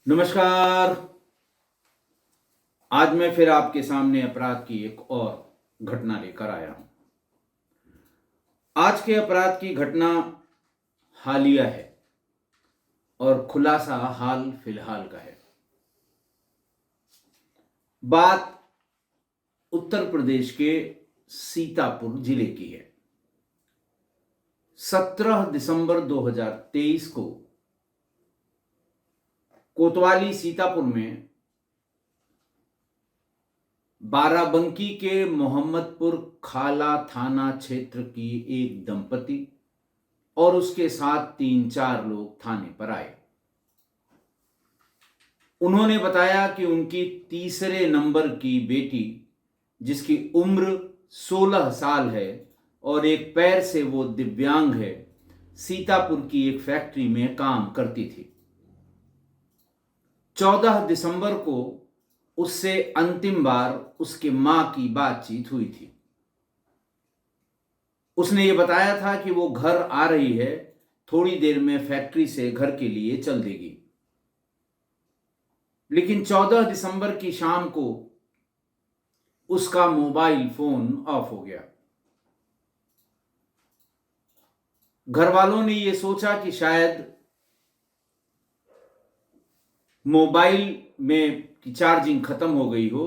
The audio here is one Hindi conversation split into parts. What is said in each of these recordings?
नमस्कार। आज मैं फिर आपके सामने अपराध की एक और घटना लेकर आया हूं। आज के अपराध की घटना हालिया है और खुलासा हाल फिलहाल का है। बात उत्तर प्रदेश के सीतापुर जिले की है। 17 दिसंबर 2023 को कोतवाली सीतापुर में बाराबंकी के मोहम्मदपुर खाला थाना क्षेत्र की एक दंपति और उसके साथ 3-4 लोग थाने पर आए। उन्होंने बताया कि उनकी तीसरे नंबर की बेटी, जिसकी उम्र 16 साल है और एक पैर से वो दिव्यांग है, सीतापुर की एक फैक्ट्री में काम करती थी। 14 दिसंबर को उससे अंतिम बार उसके मां की बातचीत हुई थी। उसने ये बताया था कि वो घर आ रही है, थोड़ी देर में फैक्ट्री से घर के लिए चल देगी। लेकिन 14 दिसंबर की शाम को उसका मोबाइल फोन ऑफ हो गया। घर वालों ने ये सोचा कि शायद मोबाइल में की चार्जिंग खत्म हो गई हो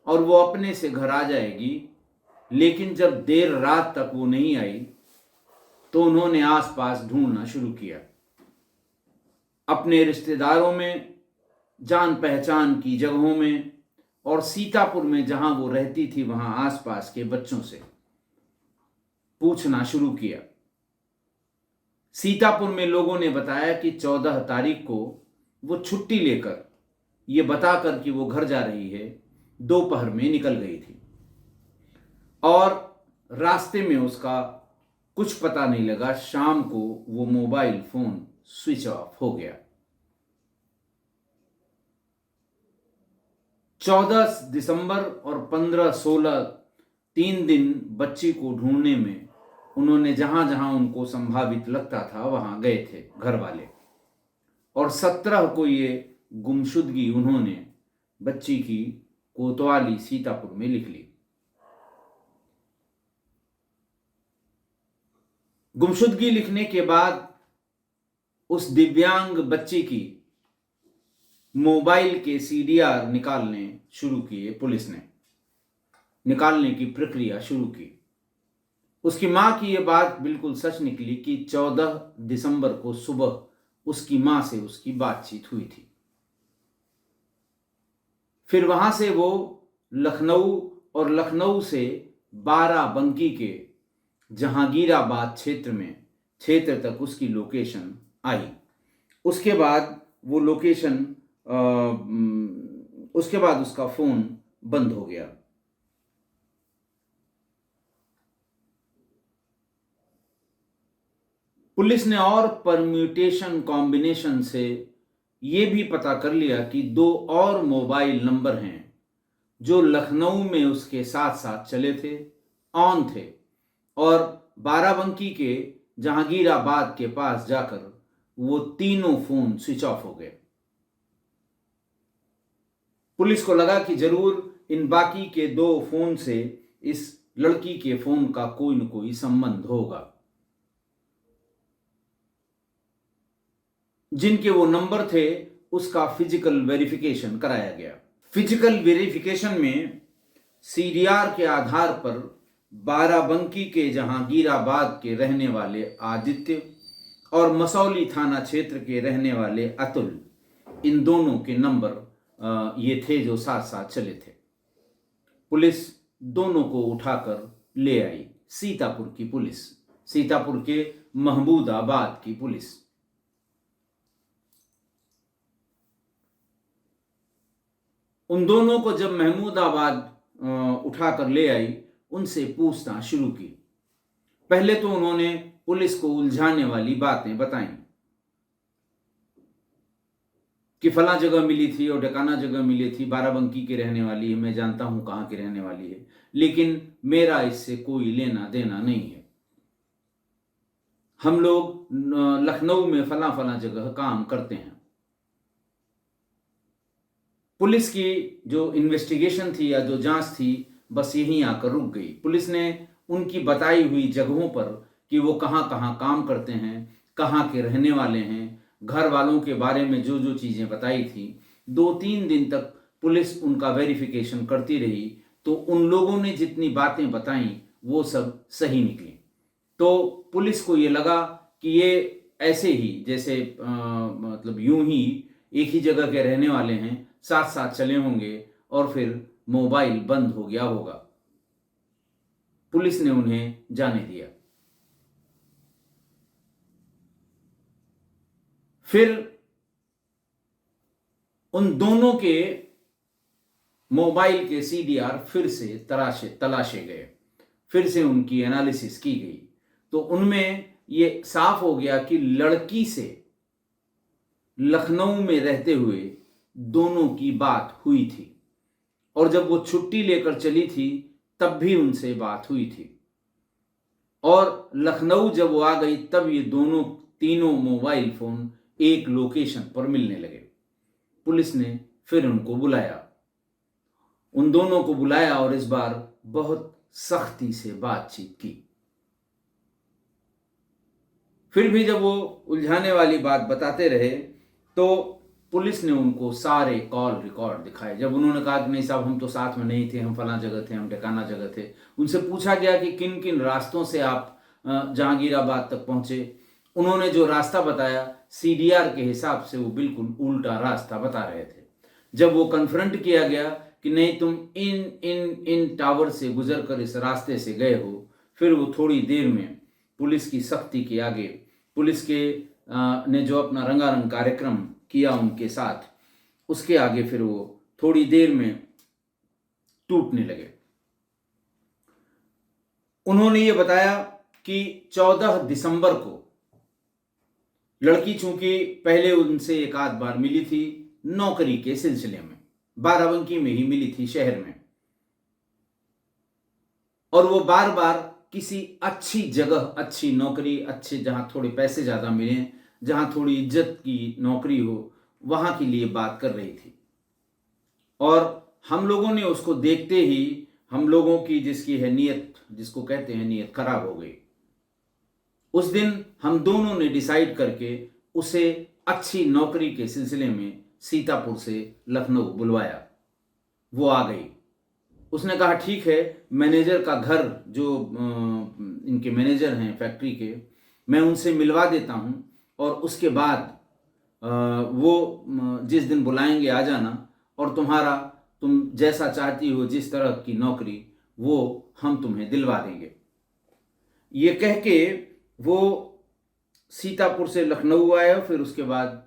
और वो अपने से घर आ जाएगी। लेकिन जब देर रात तक वो नहीं आई तो उन्होंने आसपास ढूंढना शुरू किया। अपने रिश्तेदारों में, जान पहचान की जगहों में और सीतापुर में जहां वो रहती थी वहां आसपास के बच्चों से पूछना शुरू किया। सीतापुर में लोगों ने बताया कि 14 तारीख को वो छुट्टी लेकर, ये बताकर कि वो घर जा रही है, दोपहर में निकल गई थी और रास्ते में उसका कुछ पता नहीं लगा। शाम को वो मोबाइल फोन स्विच ऑफ हो गया। 14 दिसंबर और 15-16 3 दिन बच्ची को ढूंढने में उन्होंने जहां जहां उनको संभावित लगता था वहां गए थे घर वाले। और 17 को ये गुमशुदगी उन्होंने बच्ची की कोतवाली सीतापुर में लिख ली। गुमशुदगी लिखने के बाद उस दिव्यांग बच्ची की मोबाइल के सीडीआर निकालने शुरू किए। पुलिस ने निकालने की प्रक्रिया शुरू की। उसकी मां की यह बात बिल्कुल सच निकली कि 14 दिसंबर को सुबह उसकी मां से उसकी बातचीत हुई थी। फिर वहां से वो लखनऊ और लखनऊ से बाराबंकी के जहांगीराबाद क्षेत्र तक उसकी लोकेशन आई। उसके बाद वो लोकेशन उसके बाद उसका फोन बंद हो गया। पुलिस ने और परम्यूटेशन कॉम्बिनेशन से ये भी पता कर लिया कि 2 और मोबाइल नंबर हैं जो लखनऊ में उसके साथ साथ चले थे, ऑन थे, और बाराबंकी के जहांगीराबाद के पास जाकर वो तीनों फोन स्विच ऑफ हो गए। पुलिस को लगा कि जरूर इन बाकी के 2 फोन से इस लड़की के फोन का कोई न कोई संबंध होगा। जिनके वो नंबर थे उसका फिजिकल वेरिफिकेशन कराया गया। फिजिकल वेरिफिकेशन में सीडीआर के आधार पर बाराबंकी के जहांगीराबाद के रहने वाले आदित्य और मसौली थाना क्षेत्र के रहने वाले अतुल, इन दोनों के नंबर ये थे जो साथ साथ चले थे। पुलिस दोनों को उठाकर ले आई। सीतापुर की पुलिस, सीतापुर के महमूदाबाद की पुलिस। उन दोनों को जब महमूदाबाद उठाकर ले आई, उनसे पूछताछ शुरू की। पहले तो उन्होंने पुलिस को उलझाने वाली बातें बताई कि फला जगह मिली थी और ढकाना जगह मिली थी, बाराबंकी की रहने वाली है, मैं जानता हूं कहां की रहने वाली है, लेकिन मेरा इससे कोई लेना देना नहीं है। हम लोग लखनऊ में फला फला जगह काम करते हैं। पुलिस की जो इन्वेस्टिगेशन थी या जो जांच थी बस यहीं आकर रुक गई। पुलिस ने उनकी बताई हुई जगहों पर कि वो कहाँ कहाँ काम करते हैं, कहाँ के रहने वाले हैं, घर वालों के बारे में जो जो चीज़ें बताई थी, 2-3 दिन तक पुलिस उनका वेरिफिकेशन करती रही। तो उन लोगों ने जितनी बातें बताई वो सब सही निकली। तो पुलिस को ये लगा कि ये ऐसे ही जैसे मतलब यूं ही एक ही जगह के रहने वाले हैं, साथ साथ चले होंगे और फिर मोबाइल बंद हो गया होगा। पुलिस ने उन्हें जाने दिया। फिर उन दोनों के मोबाइल के सीडीआर फिर से तलाशे गए, फिर से उनकी एनालिसिस की गई। तो उनमें ये साफ हो गया कि लड़की से लखनऊ में रहते हुए दोनों की बात हुई थी और जब वो छुट्टी लेकर चली थी तब भी उनसे बात हुई थी। और लखनऊ जब वो आ गई तब ये दोनों तीनों मोबाइल फोन एक लोकेशन पर मिलने लगे। पुलिस ने फिर उनको बुलाया, उन दोनों को बुलाया और इस बार बहुत सख्ती से बातचीत की। फिर भी जब वो उलझाने वाली बात बताते रहे तो पुलिस ने उनको सारे कॉल रिकॉर्ड दिखाए। जब उन्होंने कहा कि नहीं साहब हम तो साथ में नहीं थे, हम फला जगह थे, हम ठिकाना जगह थे, उनसे पूछा गया कि किन किन रास्तों से आप जहांगीराबाद तक पहुंचे। उन्होंने जो रास्ता बताया सीडीआर के हिसाब से वो बिल्कुल उल्टा रास्ता बता रहे थे। जब वो कन्फ्रंट किया गया कि नहीं तुम इन इन इन टावर से गुजर कर इस रास्ते से गए हो, फिर वो थोड़ी देर में पुलिस की सख्ती के आगे, पुलिस के ने जो अपना रंगारंग कार्यक्रम किया उनके साथ, उसके आगे फिर वो थोड़ी देर में टूटने लगे। उन्होंने ये बताया कि 14 दिसंबर को लड़की चूंकि पहले उनसे एक आध बार मिली थी नौकरी के सिलसिले में, बाराबंकी में ही मिली थी शहर में, और वो बार बार किसी अच्छी जगह, अच्छी नौकरी, अच्छे जहां थोड़े पैसे ज्यादा मिले, जहां थोड़ी इज्जत की नौकरी हो, वहां के लिए बात कर रही थी। और हम लोगों ने उसको देखते ही हम लोगों की जिसकी है नीयत, जिसको कहते हैं नीयत, खराब हो गई। उस दिन हम दोनों ने डिसाइड करके उसे अच्छी नौकरी के सिलसिले में सीतापुर से लखनऊ बुलवाया। वो आ गई। उसने कहा ठीक है, मैनेजर का घर, जो इनके मैनेजर हैं फैक्ट्री के, मैं उनसे मिलवा देता हूं और उसके बाद वो जिस दिन बुलाएंगे आ जाना और तुम जैसा चाहती हो, जिस तरह की नौकरी, वो हम तुम्हें दिलवा देंगे। ये कह के वो सीतापुर से लखनऊ आए। फिर उसके बाद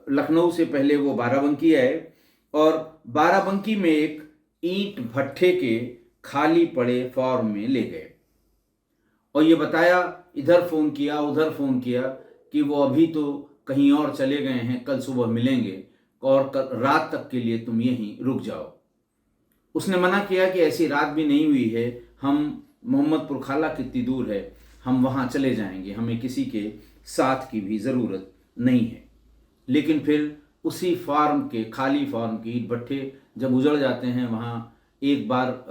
लखनऊ से पहले वो बाराबंकी आए और बाराबंकी में एक ईंट भट्ठे के खाली पड़े फॉर्म में ले गए और ये बताया, इधर फोन किया उधर फोन किया कि वो अभी तो कहीं और चले गए हैं, कल सुबह मिलेंगे और कल रात तक के लिए तुम यहीं रुक जाओ। उसने मना किया कि ऐसी रात भी नहीं हुई है, हम मोहम्मदपुर खाला कितनी दूर है, हम वहां चले जाएंगे, हमें किसी के साथ की भी ज़रूरत नहीं है। लेकिन फिर उसी फार्म के, खाली फार्म के ईंट भट्ठे जब उजड़ जाते हैं, वहाँ एक बार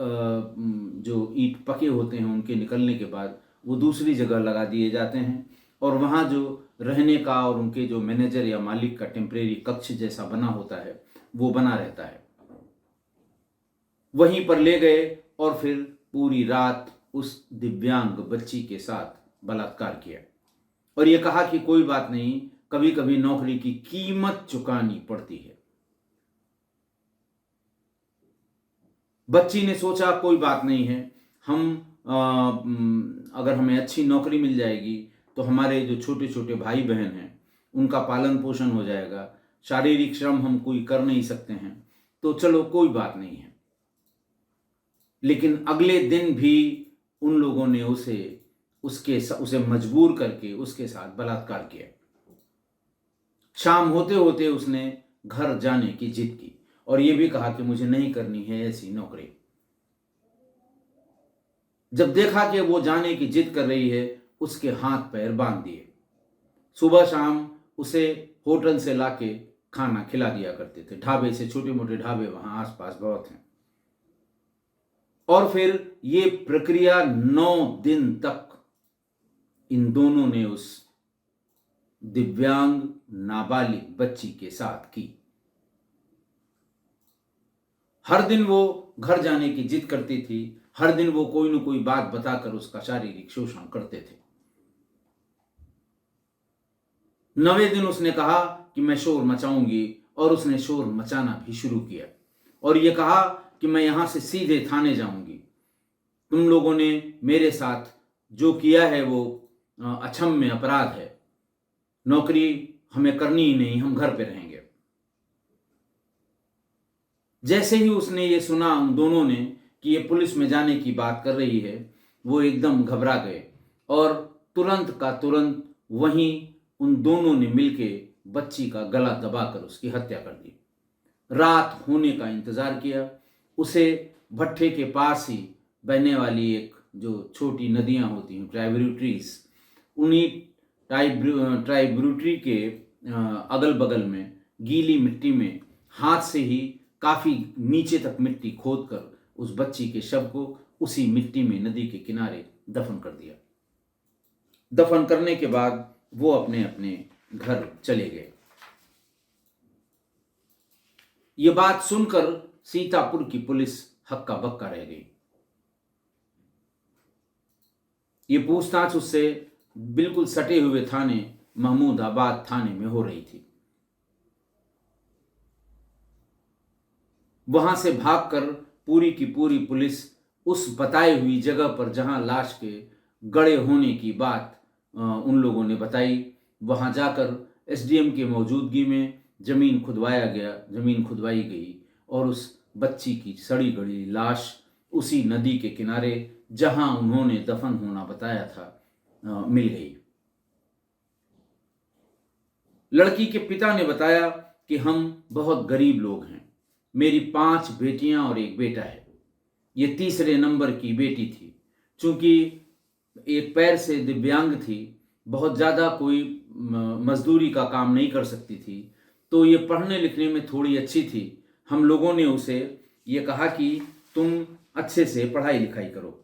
जो ईंट पके होते हैं उनके निकलने के बाद वो दूसरी जगह लगा दिए जाते हैं और वहाँ जो रहने का और उनके जो मैनेजर या मालिक का टेम्परेरी कक्ष जैसा बना होता है वो बना रहता है। वहीं पर ले गए और फिर पूरी रात उस दिव्यांग बच्ची के साथ बलात्कार किया और ये कहा कि कोई बात नहीं, कभी कभी नौकरी की कीमत चुकानी पड़ती है। बच्ची ने सोचा कोई बात नहीं है, अगर हमें अच्छी नौकरी मिल जाएगी तो हमारे जो छोटे छोटे भाई बहन हैं उनका पालन पोषण हो जाएगा, शारीरिक श्रम हम कोई कर नहीं सकते हैं, तो चलो कोई बात नहीं है। लेकिन अगले दिन भी उन लोगों ने उसे मजबूर करके उसके साथ बलात्कार किया। शाम होते होते उसने घर जाने की जिद की और यह भी कहा कि मुझे नहीं करनी है ऐसी नौकरी। जब देखा कि वो जाने की जिद कर रही है, उसके हाथ पैर बांध दिए। सुबह शाम उसे होटल से लाके खाना खिला दिया करते थे। ढाबे से, छोटे मोटे ढाबे वहां आसपास बहुत हैं। और फिर ये प्रक्रिया 9 दिन तक इन दोनों ने उस दिव्यांग नाबालिग बच्ची के साथ की। हर दिन वो घर जाने की जिद करती थी, हर दिन वो कोई न कोई बात बताकर उसका शारीरिक शोषण करते थे। 9वें दिन उसने कहा कि मैं शोर मचाऊंगी, और उसने शोर मचाना भी शुरू किया और ये कहा कि मैं यहां से सीधे थाने जाऊंगी। तुम लोगों ने मेरे साथ जो किया है वो अक्षम्य अपराध है। नौकरी हमें करनी ही नहीं, हम घर पे रहेंगे। जैसे ही उसने ये सुना उन दोनों ने कि ये पुलिस में जाने की बात कर रही है, वो एकदम घबरा गए और तुरंत का तुरंत वहीं उन दोनों ने मिलके बच्ची का गला दबाकर उसकी हत्या कर दी। रात होने का इंतजार किया। उसे भट्ठे के पास ही बहने वाली एक जो छोटी नदियां होती हैं, ट्राइब्यूटरीज, उन्हीं ट्राइब्यूटरी के अगल बगल में गीली मिट्टी में हाथ से ही काफी नीचे तक मिट्टी खोदकर उस बच्ची के शव को उसी मिट्टी में नदी के किनारे दफन कर दिया। दफन करने के बाद वो अपने अपने घर चले गए। ये बात सुनकर सीतापुर की पुलिस हक्का बक्का रह गई। ये पूछताछ उससे बिल्कुल सटे हुए थाने महमूदाबाद थाने में हो रही थी। वहां से भागकर पूरी की पूरी पुलिस उस बताई हुई जगह पर जहां लाश के गड़े होने की बात उन लोगों ने बताई, वहां जाकर एसडीएम की मौजूदगी में जमीन खुदवाई गई और उस बच्ची की सड़ी गली लाश उसी नदी के किनारे जहां उन्होंने दफन होना बताया था मिल गई। लड़की के पिता ने बताया कि हम बहुत गरीब लोग हैं, मेरी 5 बेटियां और एक बेटा है। ये तीसरे नंबर की बेटी थी। चूंकि एक पैर से दिव्यांग थी, बहुत ज़्यादा कोई मजदूरी का काम नहीं कर सकती थी, तो ये पढ़ने लिखने में थोड़ी अच्छी थी। हम लोगों ने उसे ये कहा कि तुम अच्छे से पढ़ाई लिखाई करो।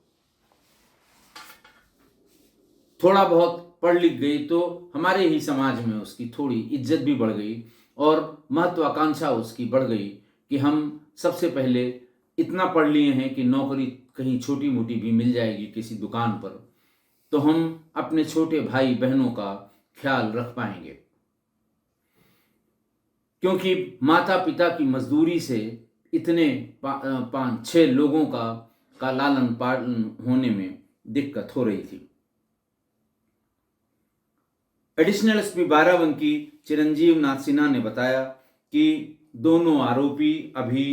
थोड़ा बहुत पढ़ लिख गई तो हमारे ही समाज में उसकी थोड़ी इज्जत भी बढ़ गई और महत्वाकांक्षा उसकी बढ़ गई कि हम सबसे पहले इतना पढ़ लिए हैं कि नौकरी कहीं छोटी मोटी भी मिल जाएगी किसी दुकान पर, तो हम अपने छोटे भाई बहनों का ख्याल रख पाएंगे। क्योंकि माता पिता की मजदूरी से इतने 5-6 लोगों का लालन पालन होने में दिक्कत हो रही थी। एडिशनल एसपी बाराबंकी चिरंजीव नाथ सिन्हा ने बताया कि दोनों आरोपी अभी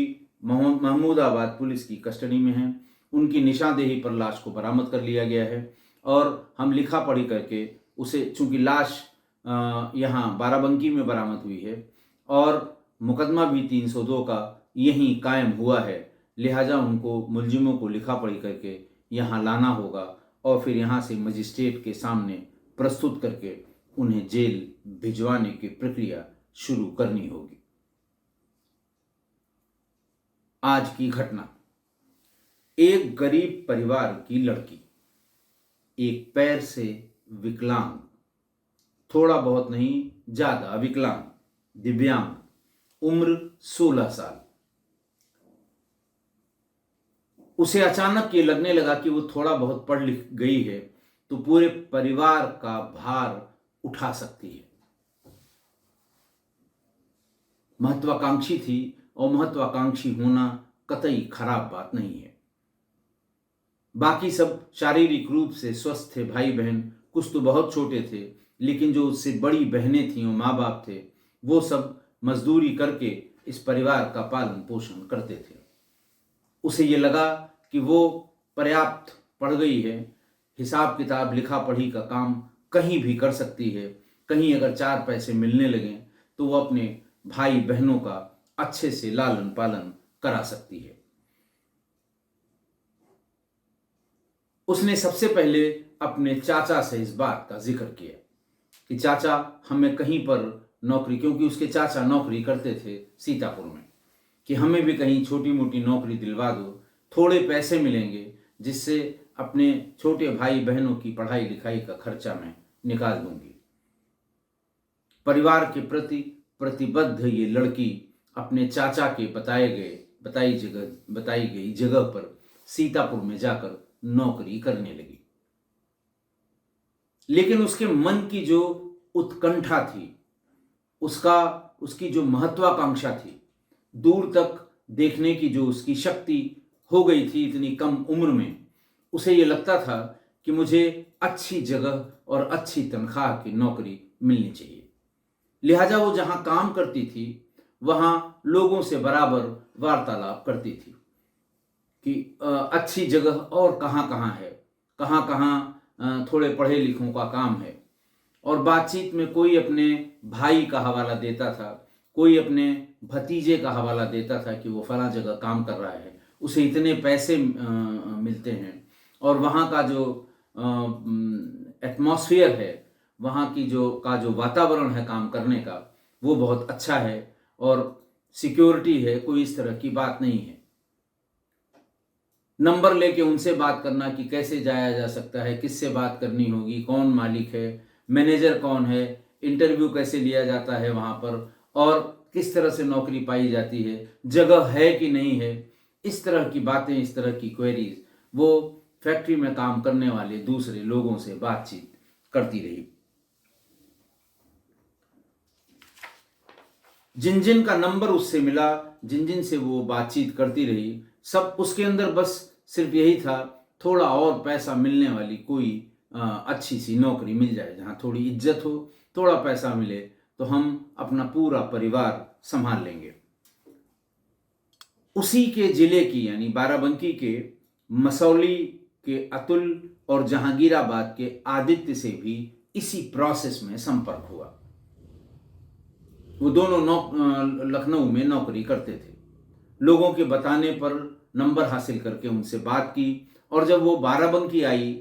महमूदाबाद पुलिस की कस्टडी में हैं। उनकी निशानदेही पर लाश को बरामद कर लिया गया है और हम लिखा पढ़ी करके उसे, चूंकि लाश यहाँ बाराबंकी में बरामद हुई है और मुकदमा भी 302 का यहीं कायम हुआ है, लिहाजा उनको मुलजिमों को लिखा पढ़ी करके यहाँ लाना होगा और फिर यहाँ से मजिस्ट्रेट के सामने प्रस्तुत करके उन्हें जेल भिजवाने की प्रक्रिया शुरू करनी होगी। आज की घटना, एक गरीब परिवार की लड़की, एक पैर से विकलांग, थोड़ा बहुत नहीं ज्यादा विकलांग, दिव्यांग, उम्र 16 साल। उसे अचानक ये लगने लगा कि वो थोड़ा बहुत पढ़ लिख गई है तो पूरे परिवार का भार उठा सकती है। महत्वाकांक्षी थी और महत्वाकांक्षी होना कतई खराब बात नहीं है। बाकी सब शारीरिक रूप से स्वस्थ थे भाई बहन, कुछ तो बहुत छोटे थे, लेकिन जो उससे बड़ी बहनें थीं और माँ बाप थे, वो सब मजदूरी करके इस परिवार का पालन पोषण करते थे। उसे ये लगा कि वो पर्याप्त पढ़ गई है, हिसाब किताब लिखा पढ़ी का काम कहीं भी कर सकती है, कहीं अगर 4 पैसे मिलने लगें तो वो अपने भाई बहनों का अच्छे से लालन पालन करा सकती है। उसने सबसे पहले अपने चाचा से इस बात का जिक्र किया कि चाचा, हमें कहीं पर नौकरी, क्योंकि उसके चाचा नौकरी करते थे सीतापुर में, कि हमें भी कहीं छोटी मोटी नौकरी दिलवा दो, थोड़े पैसे मिलेंगे जिससे अपने छोटे भाई बहनों की पढ़ाई लिखाई का खर्चा मैं निकाल दूंगी। परिवार के प्रति प्रतिबद्ध ये लड़की अपने चाचा के बताई गई जगह पर सीतापुर में जाकर नौकरी करने लगी। लेकिन उसके मन की जो उत्कंठा थी, उसकी जो महत्वाकांक्षा थी, दूर तक देखने की जो उसकी शक्ति हो गई थी इतनी कम उम्र में, उसे ये लगता था कि मुझे अच्छी जगह और अच्छी तनख्वाह की नौकरी मिलनी चाहिए। लिहाजा वो जहां काम करती थी वहां लोगों से बराबर वार्तालाप करती थी कि अच्छी जगह और कहाँ कहाँ है, कहाँ कहाँ थोड़े पढ़े लिखों का काम है। और बातचीत में कोई अपने भाई का हवाला देता था, कोई अपने भतीजे का हवाला देता था कि वो फला जगह काम कर रहा है, उसे इतने पैसे मिलते हैं, और वहाँ का जो एटमॉस्फेयर है, वहाँ की जो वातावरण है काम करने का, वो बहुत अच्छा है और सिक्योरिटी है, कोई इस तरह की बात नहीं है। नंबर लेके उनसे बात करना कि कैसे जाया जा सकता है, किससे बात करनी होगी, कौन मालिक है, मैनेजर कौन है, इंटरव्यू कैसे लिया जाता है वहाँ पर, और किस तरह से नौकरी पाई जाती है, जगह है कि नहीं है, इस तरह की बातें, इस तरह की क्वेरीज वो फैक्ट्री में काम करने वाले दूसरे लोगों से बातचीत करती रही। जिन जिन का नंबर उससे मिला, जिन जिन से वो बातचीत करती रही, सब उसके अंदर बस सिर्फ यही था, थोड़ा और पैसा मिलने वाली कोई अच्छी सी नौकरी मिल जाए, जहाँ थोड़ी इज्जत हो, थोड़ा पैसा मिले तो हम अपना पूरा परिवार संभाल लेंगे। उसी के जिले की यानी बाराबंकी के मसौली के अतुल और जहांगीराबाद के आदित्य से भी इसी प्रोसेस में संपर्क हुआ। वो दोनों लखनऊ में नौकरी करते थे। लोगों के बताने पर नंबर हासिल करके उनसे बात की, और जब वो बाराबंकी आई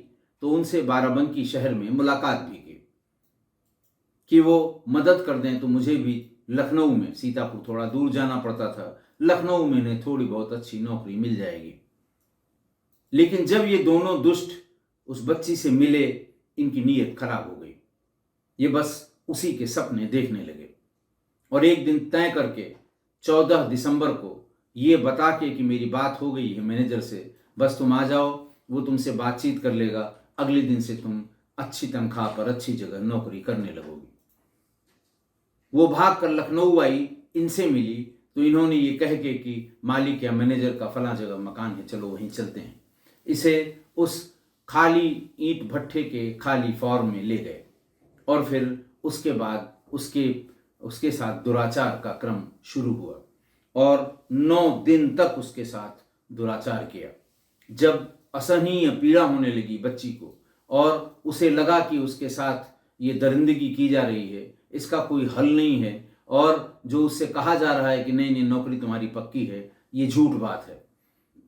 तो उनसे बाराबंकी शहर में मुलाकात भी की कि वो मदद कर दें। तो मुझे भी लखनऊ में, सीतापुर थोड़ा दूर जाना पड़ता था, लखनऊ में इन्हें थोड़ी बहुत अच्छी नौकरी मिल जाएगी। लेकिन जब ये दोनों दुष्ट उस बच्ची से मिले, इनकी नीयत खराब हो गई। ये बस उसी के सपने देखने लगे, और एक दिन तय करके 14 दिसंबर को ये बता के कि मेरी बात हो गई है मैनेजर से, बस तुम आ जाओ, वो तुमसे बातचीत कर लेगा, अगले दिन से तुम अच्छी तनख्वाह पर अच्छी जगह नौकरी करने लगोगी। वो भाग कर लखनऊ आई, इनसे मिली, तो इन्होंने ये कह के कि मालिक या मैनेजर का फला जगह मकान है, चलो वहीं चलते हैं, इसे उस खाली ईंट भट्ठे के खाली फॉर्म में ले गए, और फिर उसके बाद उसके साथ दुराचार का क्रम शुरू हुआ, और 9 दिन तक उसके साथ दुराचार किया। जब असहनीय पीड़ा होने लगी बच्ची को, और उसे लगा कि उसके साथ ये दरिंदगी की जा रही है, इसका कोई हल नहीं है, और जो उससे कहा जा रहा है कि नहीं नहीं नौकरी तुम्हारी पक्की है, ये झूठ बात है,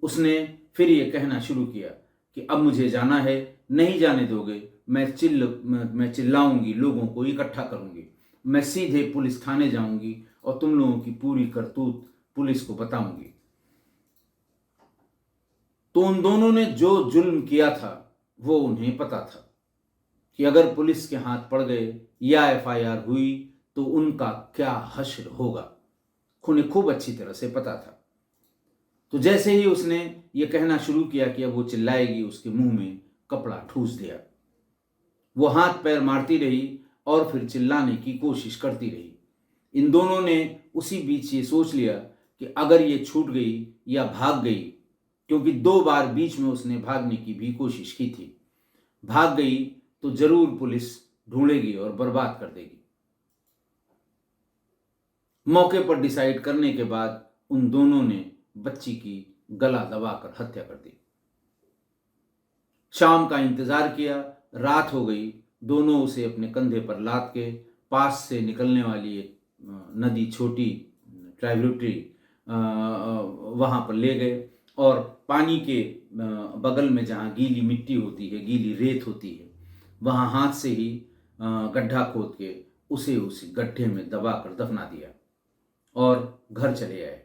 उसने फिर ये कहना शुरू किया कि अब मुझे जाना है, नहीं जाने दोगे मैं चिल्लाऊंगी, लोगों को इकट्ठा करूंगी, मैं सीधे पुलिस थाने जाऊंगी और तुम लोगों की पूरी करतूत पुलिस को बताऊंगी। तो उन दोनों ने जो जुल्म किया था वो उन्हें पता था कि अगर पुलिस के हाथ पड़ गए या एफआईआर हुई तो उनका क्या हश्र होगा, उन्हें खूब अच्छी तरह से पता था। तो जैसे ही उसने ये कहना शुरू किया कि अब वो चिल्लाएगी, उसके मुंह में कपड़ा ठूस दिया। वो हाथ पैर मारती रही और फिर चिल्लाने की कोशिश करती रही। इन दोनों ने उसी बीच ये सोच लिया कि अगर ये छूट गई या भाग गई, क्योंकि 2 बार बीच में उसने भागने की भी कोशिश की थी, भाग गई तो जरूर पुलिस ढूंढेगी और बर्बाद कर देगी। मौके पर डिसाइड करने के बाद उन दोनों ने बच्ची की गला दबाकर हत्या कर दी। शाम का इंतजार किया, रात हो गई, दोनों उसे अपने कंधे पर लाद के पास से निकलने वाली एक नदी, छोटी ट्राइब्यूटरी, वहां पर ले गए, और पानी के बगल में जहाँ गीली मिट्टी होती है, गीली रेत होती है, वहाँ हाथ से ही गड्ढा खोद के उसे उस गड्ढे में दबाकर दफना दिया और घर चले आए।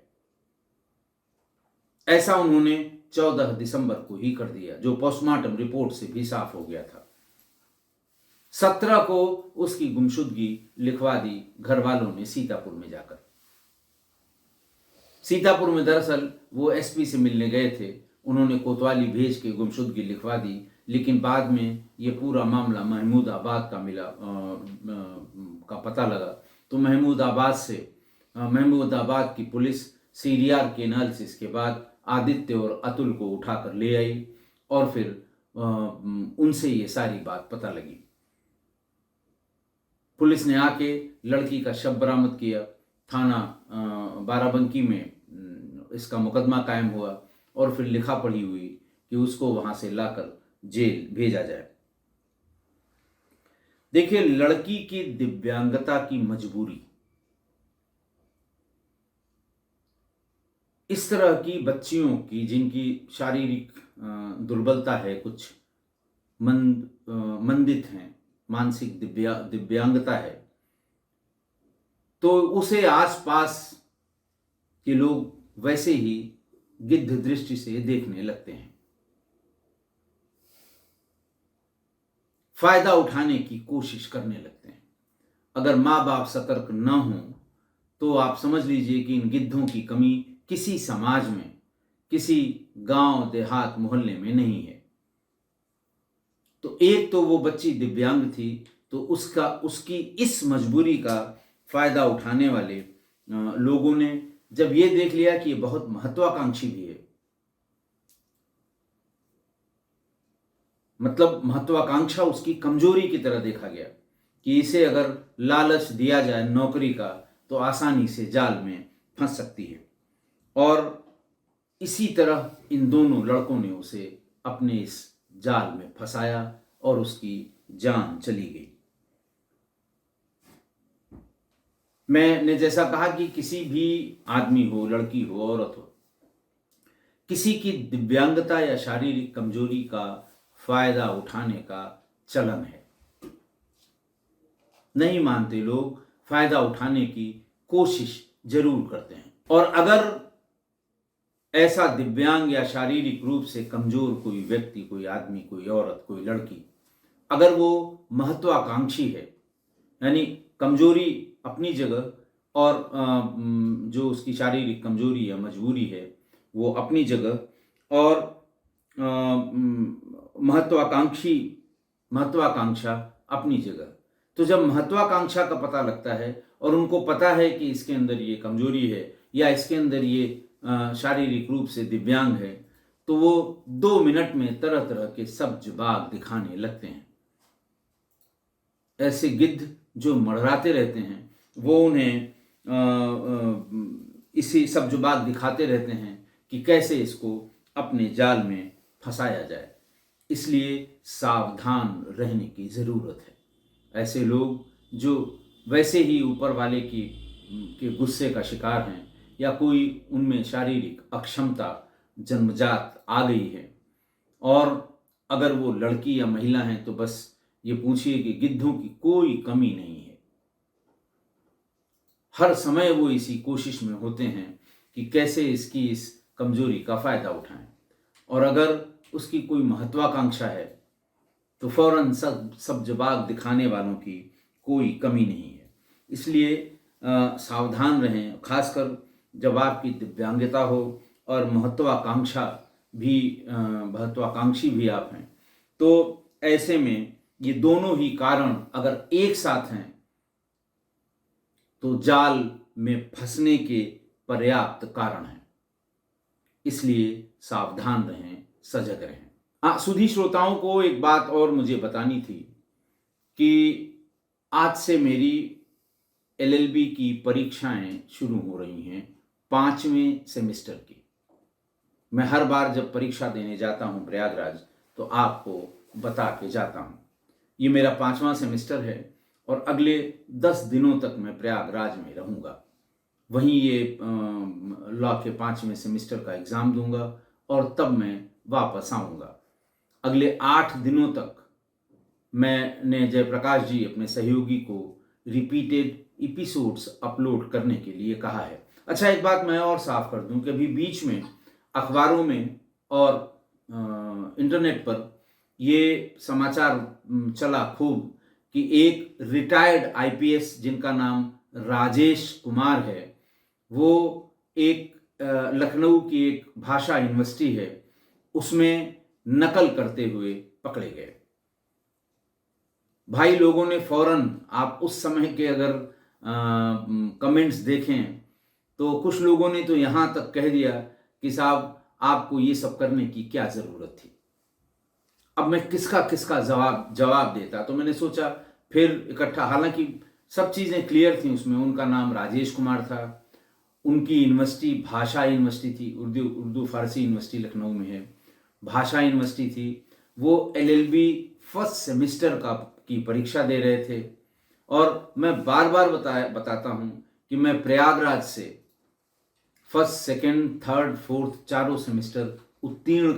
ऐसा उन्होंने 14 दिसंबर को ही कर दिया, जो पोस्टमार्टम रिपोर्ट से भी साफ हो गया था। 17 को उसकी गुमशुदगी लिखवा दी घर वालों ने सीतापुर में जाकर। सीतापुर में दरअसल वो एसपी से मिलने गए थे, उन्होंने कोतवाली भेज के गुमशुदगी लिखवा दी, लेकिन बाद में ये पूरा मामला महमूदाबाद का पता लगा। तो महमूदाबाद की पुलिस सीडीआर के एनालिसिस के बाद आदित्य और अतुल को उठाकर ले आई और फिर उनसे ये सारी बात पता लगी। पुलिस ने आके लड़की का शव बरामद किया, थाना बाराबंकी में इसका मुकदमा कायम हुआ और फिर लिखा पढ़ी हुई कि उसको वहां से लाकर जेल भेजा जाए। देखिए, लड़की की दिव्यांगता की मजबूरी, इस तरह की बच्चियों की जिनकी शारीरिक दुर्बलता है, कुछ मंदित हैं, मानसिक दिव्यांगता है, तो उसे आसपास के लोग वैसे ही गिद्ध दृष्टि से देखने लगते हैं, फायदा उठाने की कोशिश करने लगते हैं। अगर माँ बाप सतर्क न हो तो आप समझ लीजिए कि इन गिद्धों की कमी किसी समाज में, किसी गांव देहात मोहल्ले में नहीं है। तो एक तो वो बच्ची दिव्यांग थी, तो उसकी इस मजबूरी का फायदा उठाने वाले लोगों ने जब ये देख लिया कि ये बहुत महत्वाकांक्षी भी है, मतलब महत्वाकांक्षा उसकी कमजोरी की तरह देखा गया कि इसे अगर लालच दिया जाए नौकरी का तो आसानी से जाल में फंस सकती है। और इसी तरह इन दोनों लड़कों ने उसे अपने इस जाल में फंसाया और उसकी जान चली गई। मैंने जैसा कहा कि किसी भी आदमी हो, लड़की हो, औरत हो, किसी की दिव्यांगता या शारीरिक कमजोरी का फायदा उठाने का चलन है। नहीं मानते लोग, फायदा उठाने की कोशिश जरूर करते हैं। और अगर ऐसा दिव्यांग या शारीरिक रूप से कमजोर कोई व्यक्ति, कोई आदमी, कोई औरत, कोई लड़की, अगर वो महत्वाकांक्षी है, यानी कमजोरी अपनी जगह और जो उसकी शारीरिक कमजोरी या मजबूरी है वो अपनी जगह, और महत्वाकांक्षा अपनी जगह, तो जब महत्वाकांक्षा का पता लगता है और उनको पता है कि इसके अंदर ये कमजोरी है या इसके अंदर ये शारीरिक रूप से दिव्यांग है, तो वो 2 मिनट में तरह तरह के सब्ज-बाग दिखाने लगते हैं। ऐसे गिद्ध जो मड़राते रहते हैं वो उन्हें इसी सब्ज-बाग दिखाते रहते हैं कि कैसे इसको अपने जाल में फंसाया जाए। इसलिए सावधान रहने की ज़रूरत है। ऐसे लोग जो वैसे ही ऊपर वाले के गुस्से का शिकार हैं या कोई उनमें शारीरिक अक्षमता जन्मजात आ गई है, और अगर वो लड़की या महिला हैं तो बस ये पूछिए कि गिद्धों की कोई कमी नहीं है। हर समय वो इसी कोशिश में होते हैं कि कैसे इसकी इस कमजोरी का फायदा उठाएं, और अगर उसकी कोई महत्वाकांक्षा है तो फौरन सब्ज-बाग दिखाने वालों की कोई कमी नहीं है। इसलिए सावधान रहें, खासकर जब आपकी दिव्यांगता हो और महत्वाकांक्षी भी आप हैं। तो ऐसे में ये दोनों ही कारण अगर एक साथ हैं तो जाल में फंसने के पर्याप्त कारण हैं। इसलिए सावधान रहें, सजग रहें। सुधी श्रोताओं को एक बात और मुझे बतानी थी कि आज से मेरी एलएलबी की परीक्षाएं शुरू हो रही हैं, 5वें सेमेस्टर की। मैं हर बार जब परीक्षा देने जाता हूं प्रयागराज तो आपको बता के जाता हूं। ये मेरा 5वां सेमेस्टर है और अगले 10 दिनों तक मैं प्रयागराज में रहूंगा। वहीं ये लॉ के 5वें सेमेस्टर का एग्ज़ाम दूंगा और तब मैं वापस आऊँगा। अगले 8 दिनों तक मैंने जयप्रकाश जी अपने सहयोगी को रिपीटेड एपिसोड्स अपलोड करने के लिए कहा है। अच्छा, एक बात मैं और साफ कर दूं कि अभी बीच में अखबारों में और इंटरनेट पर ये समाचार चला खूब कि एक रिटायर्ड आईपीएस जिनका नाम राजेश कुमार है, वो एक लखनऊ की एक भाषा यूनिवर्सिटी है उसमें नकल करते हुए पकड़े गए। भाई लोगों ने फौरन, आप उस समय के अगर कमेंट्स देखें तो कुछ लोगों ने तो यहाँ तक कह दिया कि साहब आपको ये सब करने की क्या ज़रूरत थी। अब मैं किसका किसका जवाब देता, तो मैंने सोचा फिर इकट्ठा, हालांकि सब चीज़ें क्लियर थी उसमें। उनका नाम राजेश कुमार था, उनकी यूनिवर्सिटी भाषा यूनिवर्सिटी थी, उर्दू फारसी यूनिवर्सिटी लखनऊ में है, भाषा यूनिवर्सिटी थी। वो एलएलबी फर्स्ट सेमेस्टर की परीक्षा दे रहे थे। और मैं बार बार बताता हूँ कि मैं प्रयागराज से फर्स्ट, सेकंड, थर्ड, फोर्थ चारों सेमेस्टर उत्तीर्ण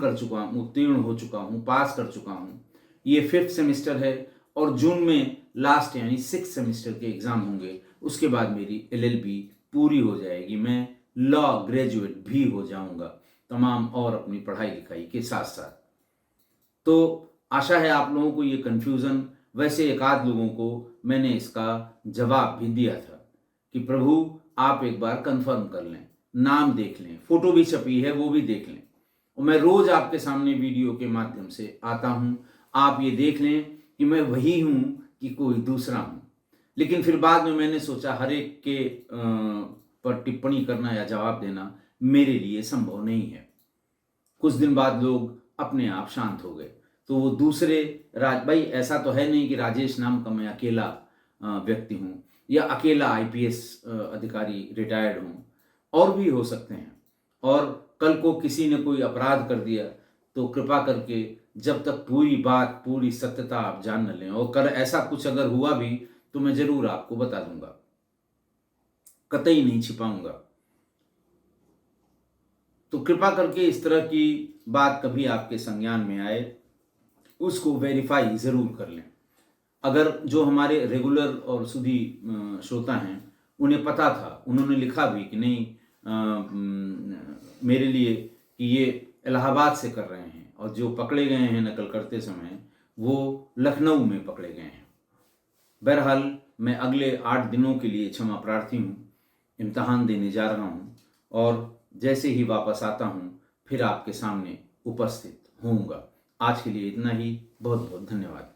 हो चुका हूँ, पास कर चुका हूँ। ये फिफ्थ सेमेस्टर है और जून में लास्ट यानी सिक्स सेमेस्टर के एग्ज़ाम होंगे। उसके बाद मेरी एलएलबी पूरी हो जाएगी, मैं लॉ ग्रेजुएट भी हो जाऊंगा, तमाम और अपनी पढ़ाई लिखाई के साथ साथ। तो आशा है आप लोगों को ये कन्फ्यूज़न, वैसे एक आध लोगों को मैंने इसका जवाब भी दिया था कि प्रभु आप एक बार कंफर्म कर लें, नाम देख लें, फ़ोटो भी छपी है वो भी देख लें। और मैं रोज़ आपके सामने वीडियो के माध्यम से आता हूँ, आप ये देख लें कि मैं वही हूँ कि कोई दूसरा हूँ। लेकिन फिर बाद में मैंने सोचा हर एक के पर टिप्पणी करना या जवाब देना मेरे लिए संभव नहीं है। कुछ दिन बाद लोग अपने आप शांत हो गए। तो वो दूसरे भाई ऐसा तो है नहीं कि राजेश नाम का मैं अकेला व्यक्ति हूँ या अकेला आईपीएस अधिकारी रिटायर्ड हूँ, और भी हो सकते हैं। और कल को किसी ने कोई अपराध कर दिया तो कृपा करके जब तक पूरी बात, पूरी सत्यता आप जान न लें, और कर ऐसा कुछ अगर हुआ भी तो मैं ज़रूर आपको बता दूंगा, कतई नहीं छिपाऊंगा। तो कृपा करके इस तरह की बात कभी आपके संज्ञान में आए उसको वेरीफाई ज़रूर कर लें। अगर जो हमारे रेगुलर और सुधी श्रोता हैं उन्हें पता था, उन्होंने लिखा भी कि नहीं मेरे लिए कि ये इलाहाबाद से कर रहे हैं, और जो पकड़े गए हैं नकल करते समय वो लखनऊ में पकड़े गए हैं। बहरहाल मैं अगले 8 दिनों के लिए क्षमा प्रार्थी हूँ, इम्तहान देने जा रहा हूँ और जैसे ही वापस आता हूँ फिर आपके सामने उपस्थित होऊंगा। आज के लिए इतना ही, बहुत बहुत धन्यवाद।